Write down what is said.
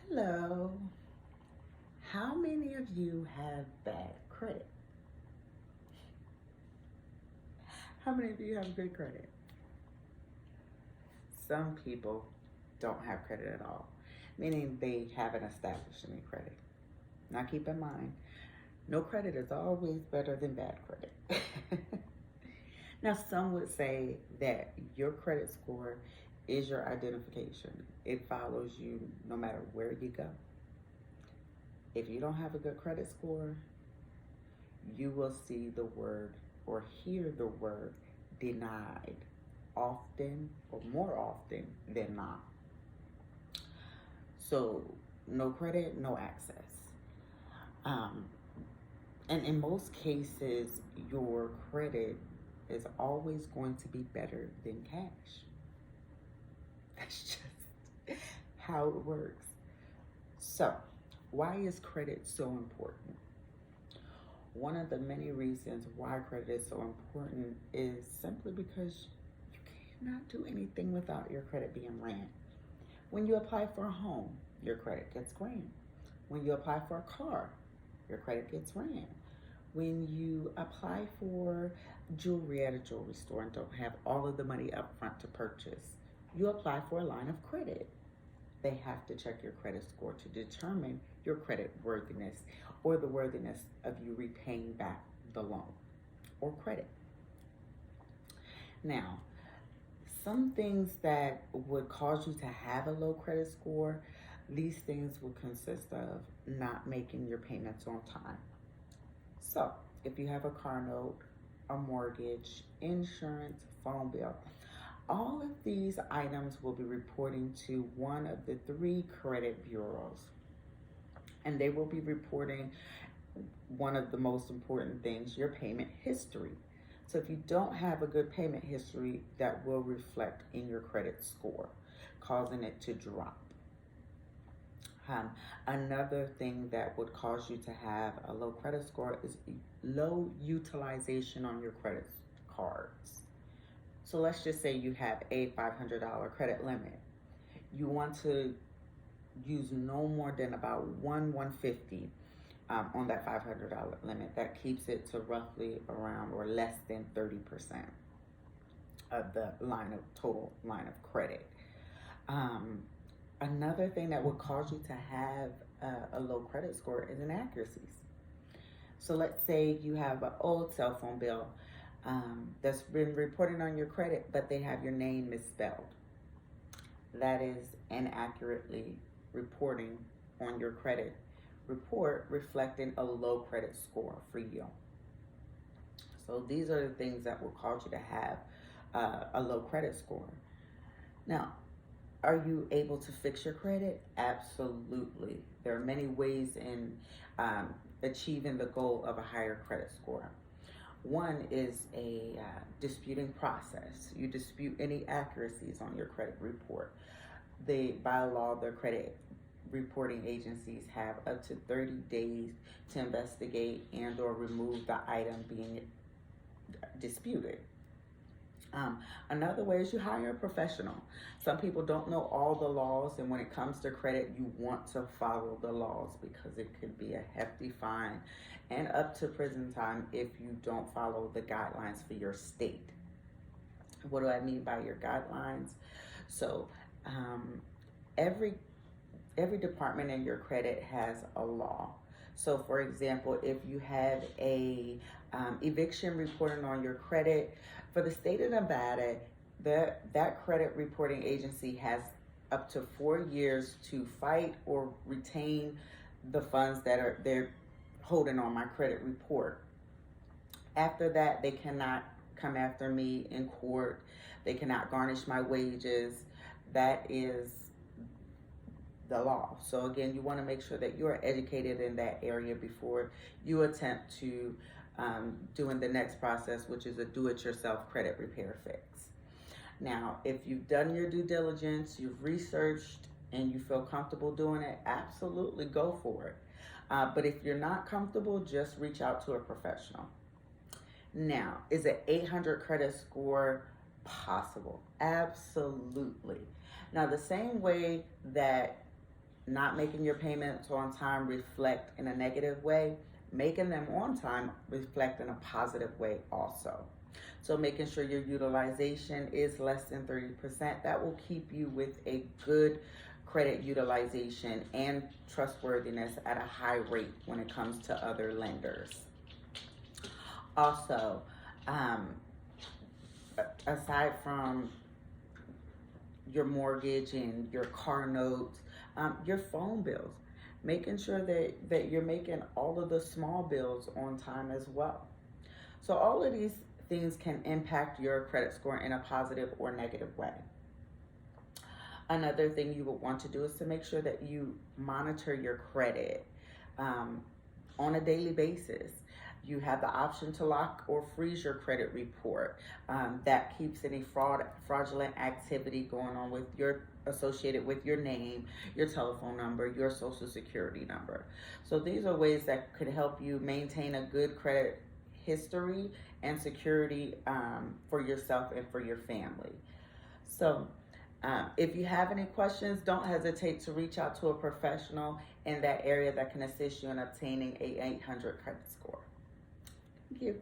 Hello. How many of you have bad credit? How many of you have good credit? Some people don't have credit at all, meaning they haven't established any credit. Now, keep in mind, no credit is always better than bad credit. Now, some would say that your credit score is your identification, it follows you no matter where you go. If you don't have a good credit score, you will see the word or hear the word denied often or more often than not. So, no credit, no access. Um, and in most cases, your credit is always going to be better than cash. That's just how it works. So, why is credit so important? One of the many reasons why credit is so important is simply because you cannot do anything without your credit being ran. When you apply for a home, your credit gets ran. When you apply for a car, your credit gets ran. When you apply for jewelry at a jewelry store and don't have all of the money up front to purchase, you apply for a line of credit. They have to check your credit score to determine your credit worthiness or the worthiness of you repaying back the loan or credit. Now, some things that would cause you to have a low credit score, these things would consist of not making your payments on time. So, if you have a car note, a mortgage, insurance, phone bill, all of these items will be reporting to one of the three credit bureaus. And they will be reporting one of the most important things, your payment history. So if you don't have a good payment history, that will reflect in your credit score, causing it to drop. Another thing that would cause you to have a low credit score is low utilization on your credit cards. So let's just say you have a $500 credit limit. You want to use no more than about $150 on that $500 limit. That keeps it to roughly around or less than 30% of the total line of credit. Another thing that would cause you to have a low credit score is inaccuracies. So let's say you have an old cell phone bill that's been reported on your credit, but they have your name misspelled. That is inaccurately reporting on your credit report, reflecting a low credit score for you. So these are the things that will cause you to have a low credit score. Now, are you able to fix your credit? Absolutely. There are many ways in achieving the goal of a higher credit score. One is a disputing process. You dispute any accuracies on your credit report. By law, the credit reporting agencies have up to 30 days to investigate and or remove the item being disputed. Another way is you hire a professional. Some people don't know all the laws, and when it comes to credit, you want to follow the laws because it could be a hefty fine and up to prison time if you don't follow the guidelines for your state. What do I mean by your guidelines? So every department in your credit has a law. So for example, if you have a eviction reporting on your credit, for the state of Nevada, that credit reporting agency has up to 4 years to fight or retain the funds that they're holding on my credit report. After that, they cannot come after me in court. They cannot garnish my wages. That is the law. So again, you want to make sure that you are educated in that area before you attempt to doing the next process, which is a do-it-yourself credit repair fix. Now, if you've done your due diligence, you've researched, and you feel comfortable doing it, absolutely go for it. But if you're not comfortable, just reach out to a professional. Now, is an 800 credit score possible? Absolutely. Now, the same way that not making your payments on time reflect in a negative way, making them on time reflect in a positive way also. So making sure your utilization is less than 30%, that will keep you with a good credit utilization and trustworthiness at a high rate when it comes to other lenders. Also, aside from your mortgage and your car notes, your phone bills, making sure that you're making all of the small bills on time as well. So all of these things can impact your credit score in a positive or negative way. Another thing you would want to do is to make sure that you monitor your credit on a daily basis. You have the option to lock or freeze your credit report. That keeps any fraudulent activity going on with associated with your name, your telephone number, your social security number. So these are ways that could help you maintain a good credit history and security for yourself and for your family. So if you have any questions, don't hesitate to reach out to a professional in that area that can assist you in obtaining a 800 credit score. Thank you.